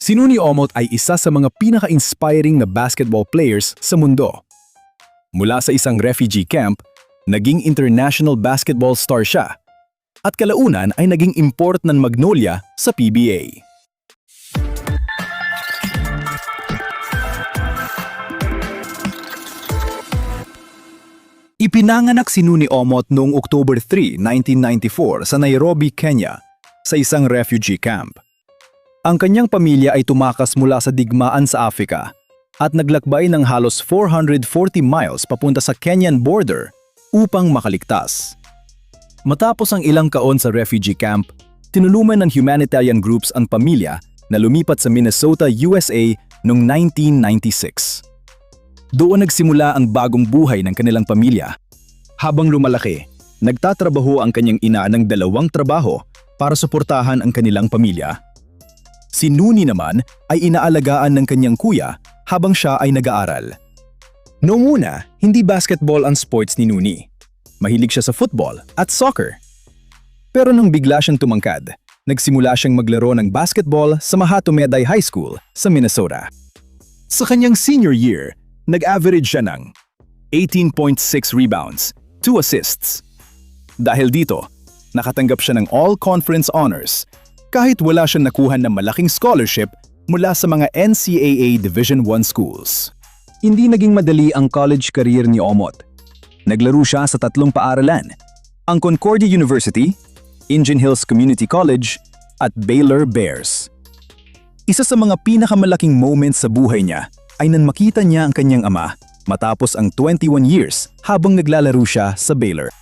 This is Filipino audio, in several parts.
Si Nuni Omot ay isa sa mga pinaka-inspiring na basketball players sa mundo. Mula sa isang refugee camp, naging international basketball star siya at kalaunan ay naging import ng Magnolia sa PBA. Ipinanganak si Nuni Omot noong October 3, 1994 sa Nairobi, Kenya, sa isang refugee camp. Ang kanyang pamilya ay tumakas mula sa digmaan sa Africa at naglakbay ng halos 440 miles papunta sa Kenyan border upang makaligtas. Matapos ang ilang kaon sa refugee camp, tinulungan ng humanitarian groups ang pamilya na lumipat sa Minnesota, USA noong 1996. Doon nagsimula ang bagong buhay ng kanilang pamilya. Habang lumalaki, nagtatrabaho ang kanyang ina ng 2 trabaho para suportahan ang kanilang pamilya. Si Nuni naman ay inaalagaan ng kanyang kuya habang siya ay nag-aaral. Noong una, hindi basketball ang sports ni Nuni. Mahilig siya sa football at soccer. Pero nang bigla siyang tumangkad, nagsimula siyang maglaro ng basketball sa Mahatomeday High School sa Minnesota. Sa kanyang senior year, nag-average siya ng 18.6 rebounds, 2 assists. Dahil dito, nakatanggap siya ng All-Conference Honors kahit wala siyang nakuha ng malaking scholarship mula sa mga NCAA Division I schools. Hindi naging madali ang college career ni Omot. Naglaro siya sa 3 paaralan, ang Concordia University, Indian Hills Community College, at Baylor Bears. Isa sa mga pinakamalaking moments sa buhay niya ay nang makita niya ang kanyang ama matapos ang 21 years habang naglalaro siya sa Baylor.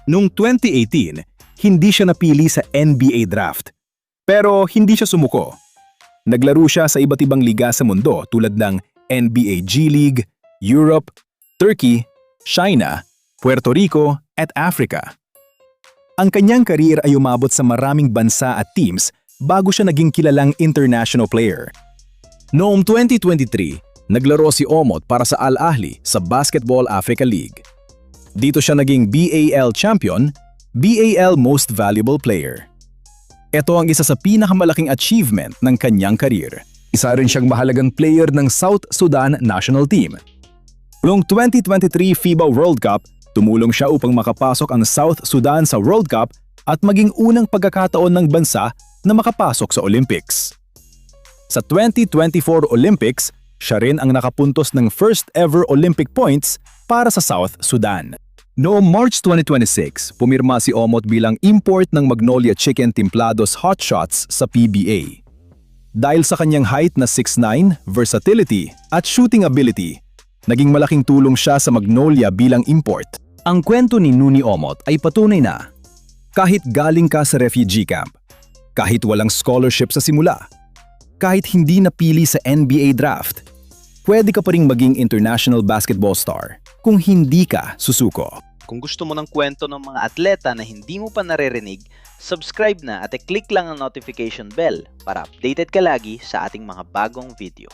Noong 2018, hindi siya napili sa NBA draft. Pero hindi siya sumuko. Naglaro siya sa iba't ibang liga sa mundo tulad ng NBA G League, Europe, Turkey, China, Puerto Rico at Africa. Ang kanyang career ay umabot sa maraming bansa at teams bago siya naging kilalang international player. Noong 2023, naglaro si Omot para sa Al Ahly sa Basketball Africa League. Dito siya naging BAL Champion, BAL Most Valuable Player. Ito ang isa sa pinakamalaking achievement ng kanyang career. Isa rin siyang mahalagang player ng South Sudan National Team. Noong 2023 FIBA World Cup, tumulong siya upang makapasok ang South Sudan sa World Cup at maging unang pagkakataon ng bansa na makapasok sa Olympics. Sa 2024 Olympics, siya rin ang nakapuntos ng first ever Olympic points para sa South Sudan. Noong March 2026, pumirma si Omot bilang import ng Magnolia Chicken Templados Hot Shots sa PBA. Dahil sa kanyang height na 6'9", versatility at shooting ability, naging malaking tulong siya sa Magnolia bilang import. Ang kwento ni Nuni Omot ay patunay na kahit galing ka sa refugee camp, kahit walang scholarship sa simula, kahit hindi napili sa NBA draft, pwede ka pa ring maging international basketball star kung hindi ka susuko. Kung gusto mo ng kwento ng mga atleta na hindi mo pa naririnig, subscribe na at i-click lang ang notification bell para updated ka lagi sa ating mga bagong video.